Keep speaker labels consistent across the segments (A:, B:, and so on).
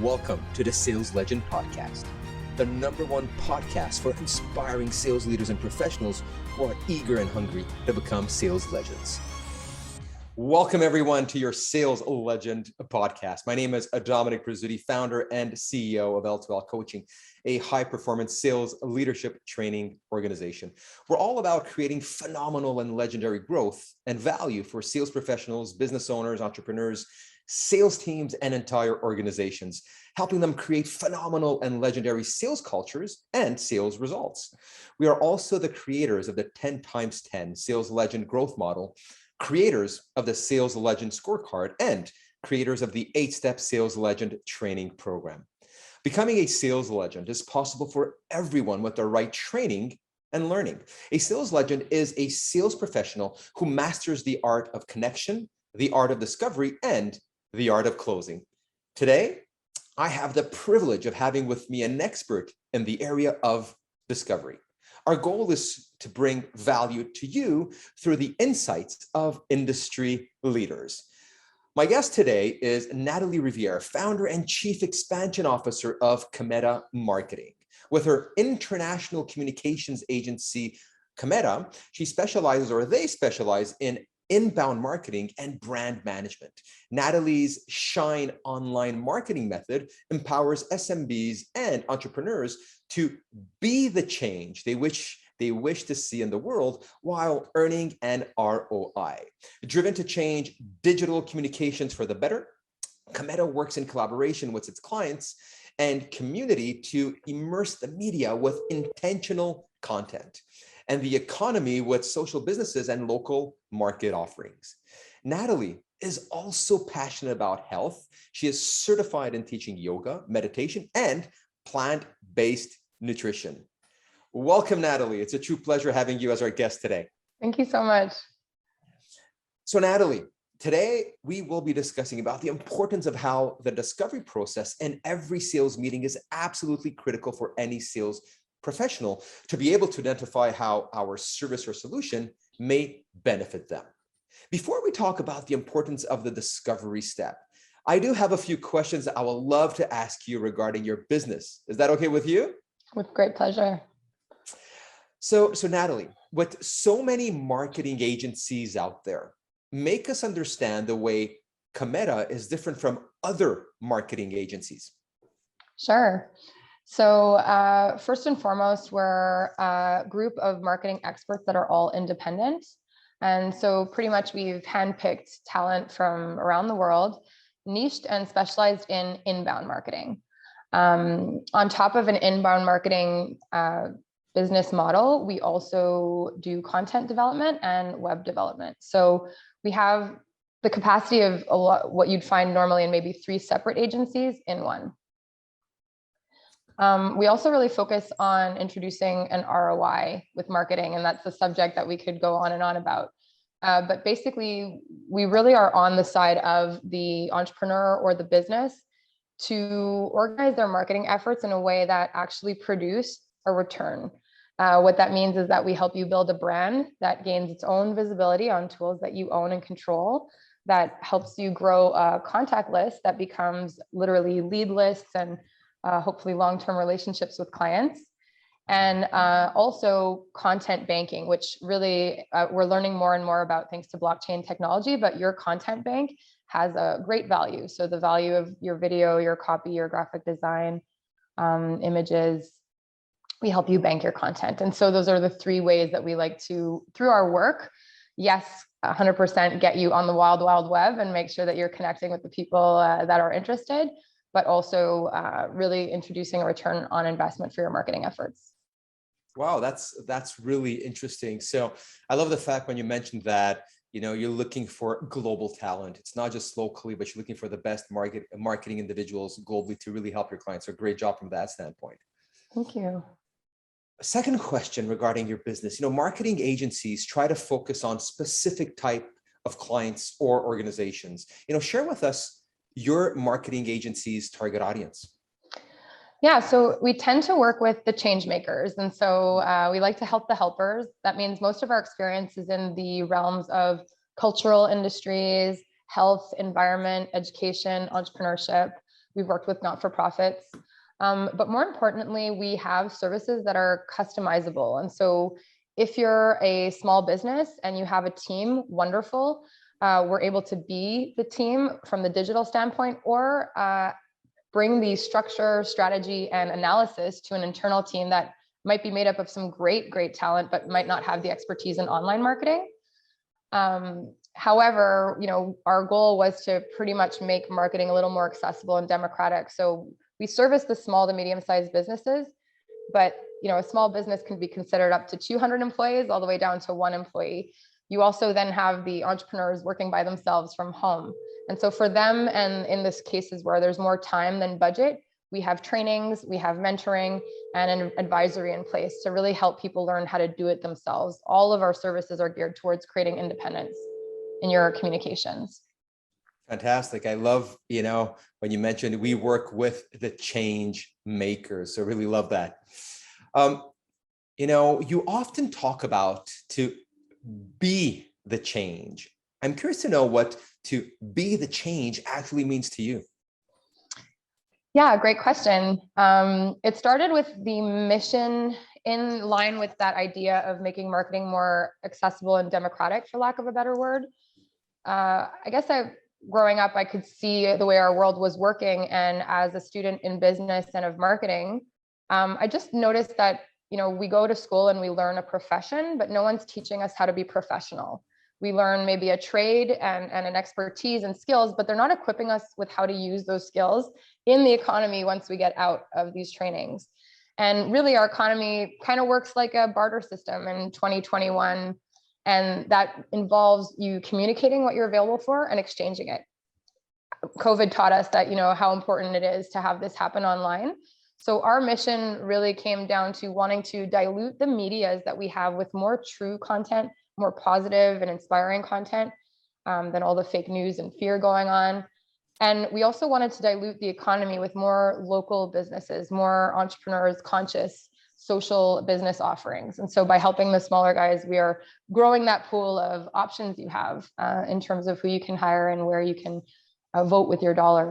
A: Welcome to the Sales Legend Podcast, the #1 podcast for inspiring sales leaders and professionals who are eager and hungry to become sales legends. Welcome everyone to your Sales Legend Podcast. My name is Domenic Presutti, founder and CEO of L2L Coaching, a high-performance sales leadership training organization. We're all about creating phenomenal and legendary growth and value for sales professionals, business owners, entrepreneurs, sales teams, and entire organizations, helping them create phenomenal and legendary sales cultures and sales results. We are also the creators of the 10x10 Sales Legend Growth Model, creators of the Sales Legend Scorecard, and creators of the 8-Step Sales Legend Training Program. Becoming a sales legend is possible for everyone with the right training and learning. A sales legend is a sales professional who masters the art of connection, the art of discovery, and the art of closing. Today, I have the privilege of having with me an expert in the area of discovery. Our goal is to bring value to you through the insights of industry leaders. My guest today is Natalie Riviere, founder and chief expansion officer of Commetta Marketing. With her international communications agency, Commetta, they specialize in inbound marketing and brand management. Natalie's Shine online marketing method empowers SMBs and entrepreneurs to be the change they wish to see in the world while earning an ROI. Driven to change digital communications for the better, Commetta works in collaboration with its clients and community to immerse the media with intentional content and the economy with social businesses and local market offerings. Natalie is also passionate about health. She is certified in teaching yoga, meditation, and plant-based nutrition. Welcome, Natalie. It's a true pleasure having you as our guest today.
B: Thank you so much.
A: So Natalie, today we will be discussing about the importance of how the discovery process in every sales meeting is absolutely critical for any sales professional to be able to identify how our service or solution may benefit them. Before we talk about the importance of the discovery step, I do have a few questions that I would love to ask you regarding your business. Is that okay with you?
B: With great pleasure.
A: So Natalie, with so many marketing agencies out there, make us understand the way Commetta is different from other marketing agencies.
B: Sure. So first and foremost, we're a group of marketing experts that are all independent. And so pretty much we've handpicked talent from around the world, niched and specialized in inbound marketing. On top of an inbound marketing business model, we also do content development and web development. So we have the capacity of what you'd find normally in maybe 3 separate agencies in one. We also really focus on introducing an ROI with marketing, and that's a subject that we could go on and on about. But basically, we really are on the side of the entrepreneur or the business to organize their marketing efforts in a way that actually produce a return. What that means is that we help you build a brand that gains its own visibility on tools that you own and control, that helps you grow a contact list that becomes literally lead lists and hopefully long-term relationships with clients, and also content banking, which really we're learning more and more about thanks to blockchain technology, but your content bank has a great value. So the value of your video, your copy, your graphic design, images, we help you bank your content. And so those are the 3 ways that we like to, through our work, yes, 100% get you on the wild, wild web and make sure that you're connecting with the people that are interested, but also really introducing a return on investment for your marketing efforts.
A: Wow, that's really interesting. So I love the fact when you mentioned that, you're looking for global talent. It's not just locally, but you're looking for the best marketing individuals globally to really help your clients. So great job from that standpoint.
B: Thank you.
A: Second question regarding your business. Marketing agencies try to focus on specific type of clients or organizations. Share with us your marketing agency's target audience.
B: Yeah, so we tend to work with the change makers. And so we like to help the helpers. That means most of our experience is in the realms of cultural industries, health, environment, education, entrepreneurship. We've worked with not-for-profits. But more importantly, we have services that are customizable. And so if you're a small business and you have a team, wonderful. We're able to be the team from the digital standpoint, or bring the structure, strategy, and analysis to an internal team that might be made up of some great talent, but might not have the expertise in online marketing. However, our goal was to pretty much make marketing a little more accessible and democratic. So we service the small to medium-sized businesses, but a small business can be considered up to 200 employees all the way down to 1 employee. You also then have the entrepreneurs working by themselves from home. And so for them, and in this cases where there's more time than budget, we have trainings, we have mentoring, and an advisory in place to really help people learn how to do it themselves. All of our services are geared towards creating independence in your communications.
A: Fantastic. I love, when you mentioned we work with the change makers. So really love that. You often talk about to be the change. I'm curious to know what to be the change actually means to you.
B: Yeah, great question. It started with the mission in line with that idea of making marketing more accessible and democratic, for lack of a better word. I guess growing up, I could see the way our world was working. And as a student in business and of marketing, I just noticed that, we go to school and we learn a profession, but no one's teaching us how to be professional. We learn maybe a trade and an expertise and skills, but they're not equipping us with how to use those skills in the economy once we get out of these trainings. And really, our economy kind of works like a barter system in 2021. And that involves you communicating what you're available for and exchanging it. COVID taught us that, how important it is to have this happen online. So our mission really came down to wanting to dilute the medias that we have with more true content, more positive and inspiring content than all the fake news and fear going on. And we also wanted to dilute the economy with more local businesses, more entrepreneurs, conscious social business offerings. And so by helping the smaller guys, we are growing that pool of options you have in terms of who you can hire and where you can vote with your dollar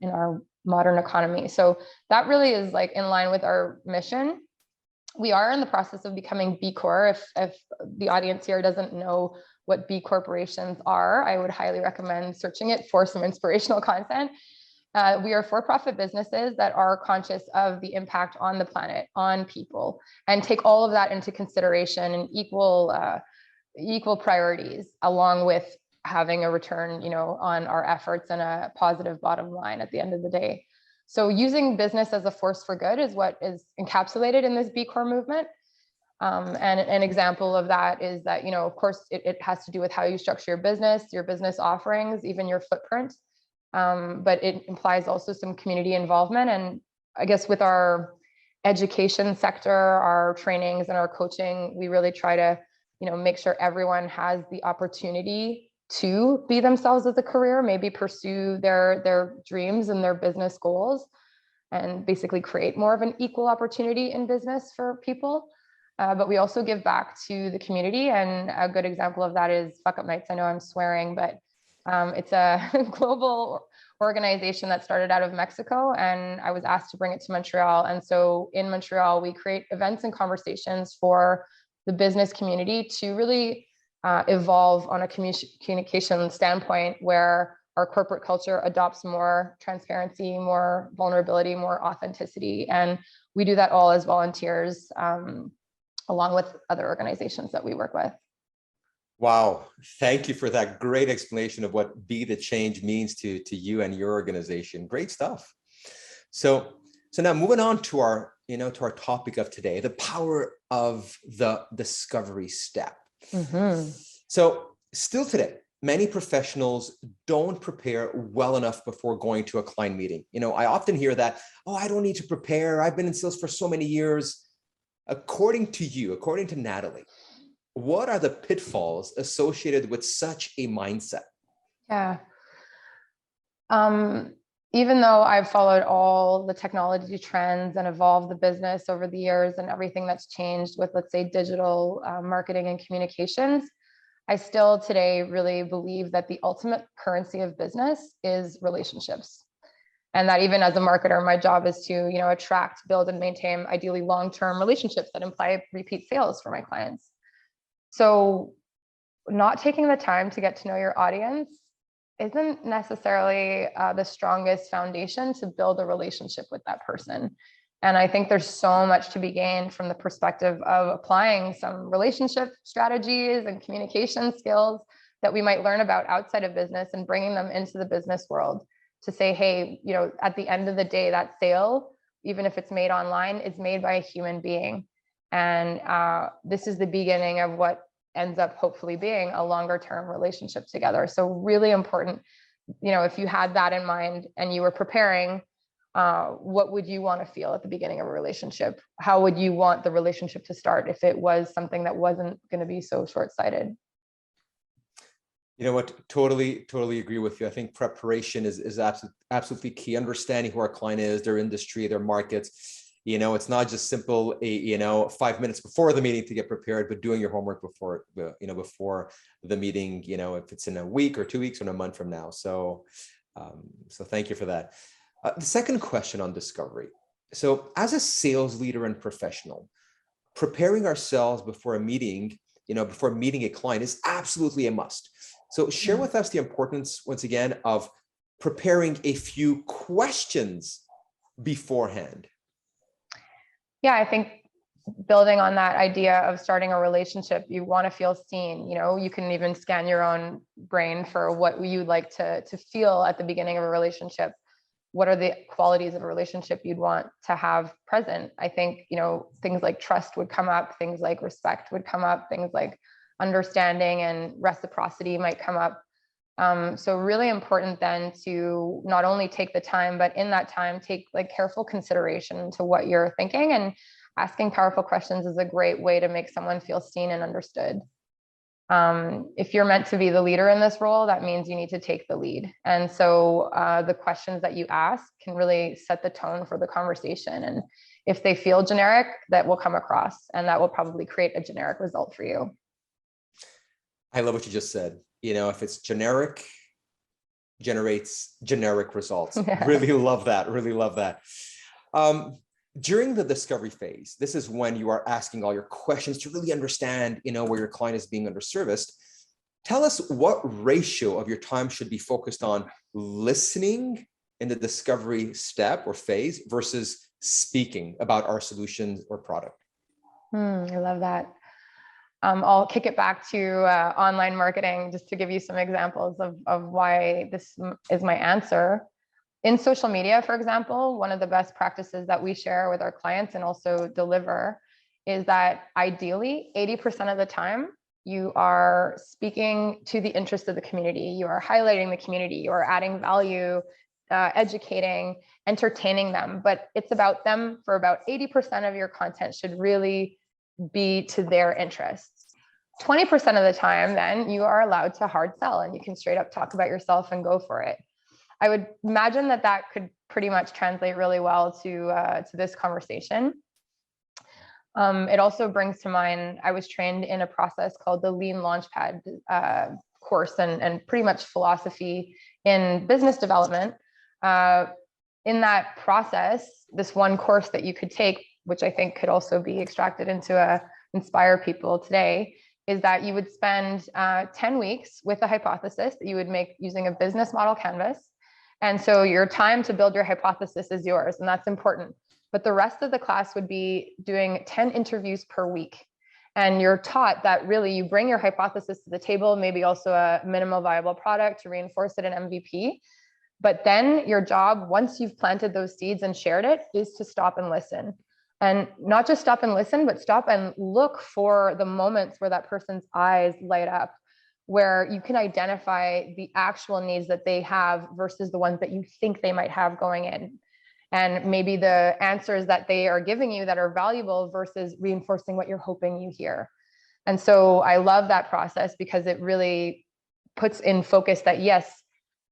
B: in our modern economy. So that really is like in line with our mission. We are in the process of becoming B Corp. If the audience here doesn't know what B corporations are, I would highly recommend searching it for some inspirational content. We are for-profit businesses that are conscious of the impact on the planet, on people, and take all of that into consideration and equal priorities, along with having a return, on our efforts and a positive bottom line at the end of the day. So using business as a force for good is what is encapsulated in this B Corp movement. And an example of that is that, of course, it has to do with how you structure your business offerings, even your footprint. But it implies also some community involvement. And I guess with our education sector, our trainings and our coaching, we really try to, make sure everyone has the opportunity to be themselves as a career, maybe pursue their dreams and their business goals, and basically create more of an equal opportunity in business for people. But we also give back to the community. And a good example of that is Fuck Up Nights. I know I'm swearing, but it's a global organization that started out of Mexico, and I was asked to bring it to Montreal. And so in Montreal, we create events and conversations for the business community to really evolve on a communication standpoint, where our corporate culture adopts more transparency, more vulnerability, more authenticity. And we do that all as volunteers, along with other organizations that we work with.
A: Wow. Thank you for that great explanation of what Be the Change means to you and your organization. Great stuff. So now moving on to our, to our topic of today, the power of the discovery step.
B: Mm-hmm.
A: So still today, many professionals don't prepare well enough before going to a client meeting. I often hear that, I don't need to prepare. I've been in sales for so many years. According to Natalie, what are the pitfalls associated with such a mindset?
B: Yeah. Even though I've followed all the technology trends and evolved the business over the years and everything that's changed with, let's say, digital marketing and communications, I still today really believe that the ultimate currency of business is relationships. And that even as a marketer, my job is to, attract, build, and maintain ideally long-term relationships that imply repeat sales for my clients. So not taking the time to get to know your audience isn't necessarily the strongest foundation to build a relationship with that person. And I think there's so much to be gained from the perspective of applying some relationship strategies and communication skills that we might learn about outside of business and bringing them into the business world to say, hey, at the end of the day, that sale, even if it's made online, is made by a human being. And this is the beginning of what ends up hopefully being a longer term relationship together. So really important, if you had that in mind and you were preparing, what would you want to feel at the beginning of a relationship? How would you want the relationship to start if it was something that wasn't going to be so short-sighted?
A: You know what? Totally agree with you. I think preparation is absolutely key. Understanding who our client is, their industry, their markets. It's not just simple, 5 minutes before the meeting to get prepared, but doing your homework before the meeting, if it's in a week or 2 weeks or in a month from now. So thank you for that. The second question on discovery. So as a sales leader and professional, preparing ourselves before a meeting, before meeting a client is absolutely a must. So share with us the importance, once again, of preparing a few questions beforehand.
B: Yeah, I think building on that idea of starting a relationship, you want to feel seen. You can even scan your own brain for what you'd like to feel at the beginning of a relationship. What are the qualities of a relationship you'd want to have present? I think, things like trust would come up, things like respect would come up, things like understanding and reciprocity might come up. So really important then to not only take the time, but in that time, take careful consideration to what you're thinking, and asking powerful questions is a great way to make someone feel seen and understood. If you're meant to be the leader in this role, that means you need to take the lead. And so the questions that you ask can really set the tone for the conversation. And if they feel generic, that will come across, and that will probably create a generic result for you.
A: I love what you just said. If it's generic, generates generic results. Yeah. Really love that. Really love that. During the discovery phase, this is when you are asking all your questions to really understand, where your client is being underserviced. Tell us what ratio of your time should be focused on listening in the discovery step or phase versus speaking about our solutions or product.
B: I love that. I'll kick it back to online marketing just to give you some examples of why this is my answer. In social media, for example, one of the best practices that we share with our clients and also deliver is that ideally 80% of the time you are speaking to the interest of the community. You are highlighting the community, you are adding value, educating, entertaining them, but it's about them. For about 80% of your content should really be to their interests. 20% of the time, then you are allowed to hard sell and you can straight up talk about yourself and go for it. I would imagine that could pretty much translate really well to this conversation. It also brings to mind, I was trained in a process called the Lean Launchpad course and pretty much philosophy in business development. In that process, this one course that you could take, which I think could also be extracted into inspire people today, is that you would spend 10 weeks with a hypothesis that you would make using a business model canvas. And so your time to build your hypothesis is yours, and that's important. But the rest of the class would be doing 10 interviews per week. And you're taught that really you bring your hypothesis to the table, maybe also a minimal viable product to reinforce it, an MVP. But then your job, once you've planted those seeds and shared it, is to stop and listen. And not just stop and listen, but stop and look for the moments where that person's eyes light up, where you can identify the actual needs that they have versus the ones that you think they might have going in. And maybe the answers that they are giving you that are valuable versus reinforcing what you're hoping you hear. And so I love that process because it really puts in focus that, yes,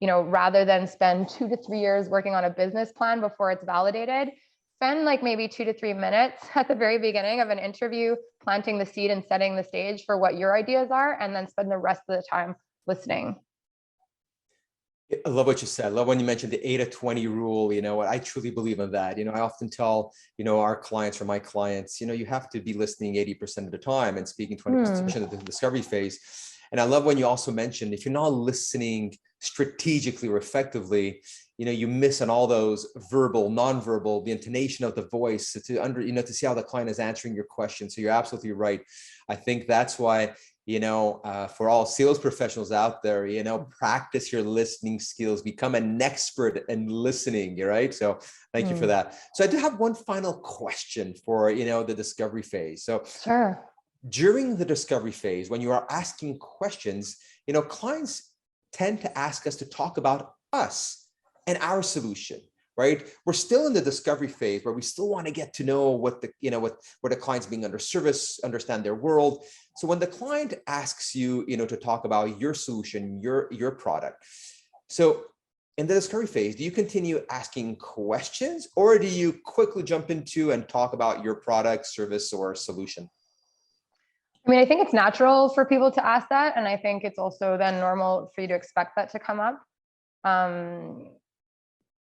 B: rather than spend 2 to 3 years working on a business plan before it's validated, spend maybe 2 to 3 minutes at the very beginning of an interview, planting the seed and setting the stage for what your ideas are, and then spend the rest of the time listening.
A: I love what you said. I love when you mentioned the 8 to 20 rule. You know what? I truly believe in that. I often tell, our clients or my clients, you have to be listening 80% of the time and speaking 20% of the discovery phase. And I love when you also mentioned, if you're not listening strategically or effectively, you miss on all those verbal, nonverbal, the intonation of the voice to see how the client is answering your question. So you're absolutely right. I think that's why, for all sales professionals out there, practice your listening skills, become an expert in listening, right? So thank you for that. So I do have one final question for, the discovery phase. So
B: sure.
A: During the discovery phase, when you are asking questions, clients tend to ask us to talk about us and our solution, right? We're still in the discovery phase where we still want to get to know what where the client's being under service, understand their world. So when the client asks you, to talk about your solution, your product. So in the discovery phase, do you continue asking questions, or do you quickly jump into and talk about your product, service, or solution?
B: I mean, I think it's natural for people to ask that. And I think it's also then normal for you to expect that to come up.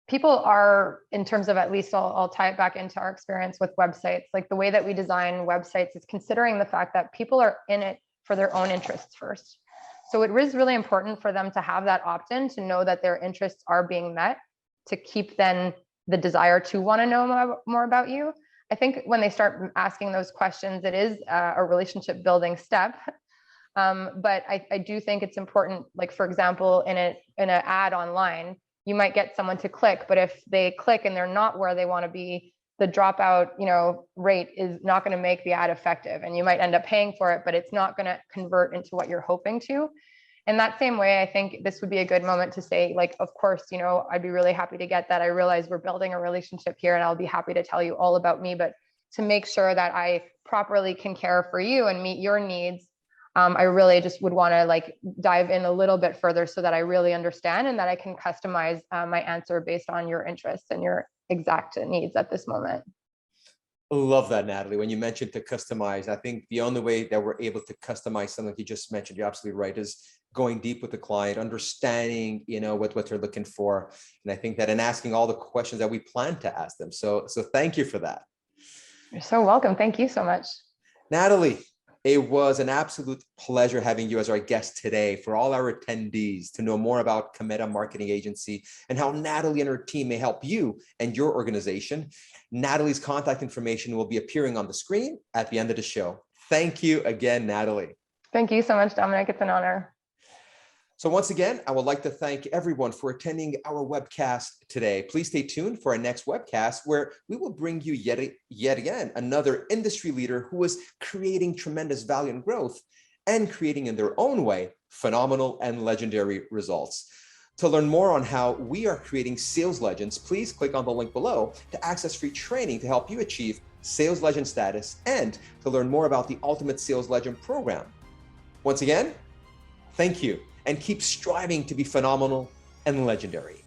B: People are, in terms of, at least I'll tie it back into our experience with websites, like the way that we design websites is considering the fact that people are in it for their own interests first. So it is really important for them to have that opt-in, to know that their interests are being met, to keep then the desire to want to know more about you. I think when they start asking those questions, it is a relationship building step. But I do think it's important, like, for example, in an ad online, you might get someone to click, but if they click and they're not where they want to be, the dropout, rate is not going to make the ad effective. And you might end up paying for it, but it's not going to convert into what you're hoping to. In that same way, I think this would be a good moment to say, like, of course, I'd be really happy to get that. I realize we're building a relationship here, and I'll be happy to tell you all about me, but to make sure that I properly can care for you and meet your needs, I really just would want to dive in a little bit further so that I really understand and that I can customize my answer based on your interests and your exact needs at this moment.
A: Love that, Natalie. When you mentioned to customize, I think the only way that we're able to customize something you just mentioned, you're absolutely right, is going deep with the client, understanding, what they're looking for. And I think that in asking all the questions that we plan to ask them. So thank you for that.
B: You're so welcome. Thank you so much.
A: Natalie, it was an absolute pleasure having you as our guest today. For all our attendees to know more about Commetta Marketing Agency and how Natalie and her team may help you and your organization, Natalie's contact information will be appearing on the screen at the end of the show. Thank you again, Natalie.
B: Thank you so much, Dominic. It's an honor.
A: So once again, I would like to thank everyone for attending our webcast today. Please stay tuned for our next webcast, where we will bring you yet again another industry leader who is creating tremendous value and growth and creating in their own way phenomenal and legendary results. To learn more on how we are creating sales legends, please click on the link below to access free training to help you achieve sales legend status and to learn more about the Ultimate Sales Legend program. Once again, thank you. And keep striving to be phenomenal and legendary.